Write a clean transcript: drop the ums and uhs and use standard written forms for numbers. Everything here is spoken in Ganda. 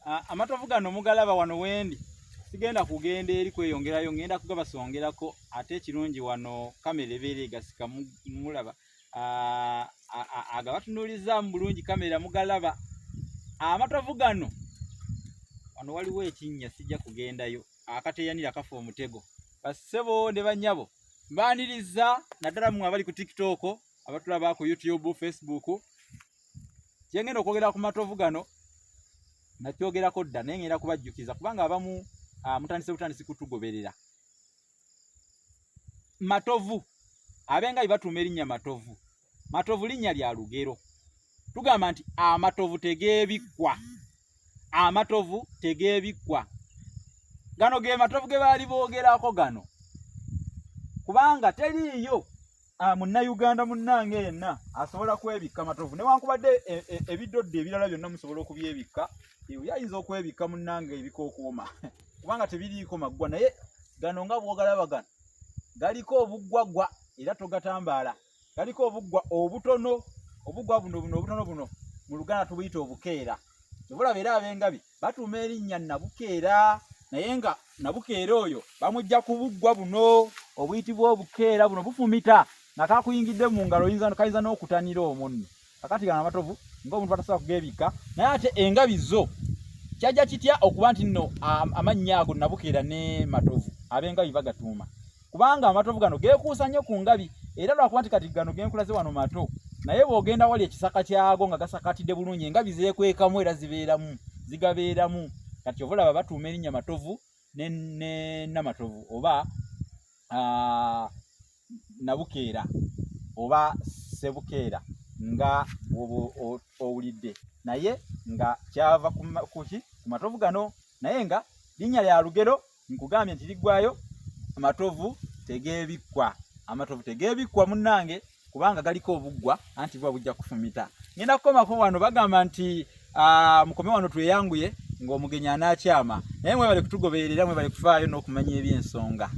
Amatovu gano mugalaba wano wendi sigenda kugenda eri kweyongerayo ngenda kugabasongerako ate ekirungi wano kamera ebeera egasika mulaba agabatunuuliza mu bulungi kamera mugalaba. Amatovu gano wano waliwo ekinnya sijja kugendayo akateyanira kafa omutego basebo ne banyabo mbaniriza naddala mmwe abali ku TikTok abatulaba ku YouTube, Facebook kyengenda okwogera ku matovu gano nakyogerako dda naye ngenda kubajjukiza kubanga abamu mutandise kutugoberera. Matovu abenga batuuma erinnya matovu. Matovu linnya lya lugero. Tugamba nti amatovu tegeebikkwa. Amatovu tegeebikkwa. Gano ge matovu ge baali boogerako gano. Kubanga teriiyo Munnayuganda munnange yenna asobola kwebikka matovu newankubadde ebidodde ebirala byonna musobola okubyebikka yayinza okwebikka munnange ebikookuuma kubanga tebiriiko maggwa naye gano nga bw'ogalaba gano galiko obuggwaggwa era togatambaala galiko obuggwa obutono obuggwa buno obutono buno mu Luganda tubuyita obukeera kyobulaba era abengabi batuuma erinnya Nabukeera naye nga Nabukeera oyo bamujja ku buggwa buno obuyitibwa obukeera buno bufumita nga kakuyingidde mu ngalo kayinza n'okutanira omunno kakati gano amatovu ng'omuntu atasobola kugeebikka naye ate engabi zo kyajja kitya okuba nti nno amannya ago Nabukeera ne matovu abengabi bagatuuma kubanga amatovu gano geekuusa nnyo ku ngabi era lwakuba nti kati gano genkulaze wano mato naye bw'ogenda wali ekisaka kyago nga gasakatidde bulungi engabi zeekwekamu era zigabeeramu kati ova olaba batuuma erinnya matovu ne namatovu oba Nabukeera oba Sebukeera nga owulidde naye nga kyava ku matovu gano naye nga linnya lya lugero nkugambye nti liggwayo amatovu tegeebikkwa. Amatovu tegeebikkwa munnange kubanga galiko obuggwa anti buba bujja kufumita. Ngenda kukomako wano bagamba nti mukome wano tweyanguye ng'omugenyi anaakyama naye mwebale kutugoberera mwebale kufaayo n'okumanya eby'ensonga.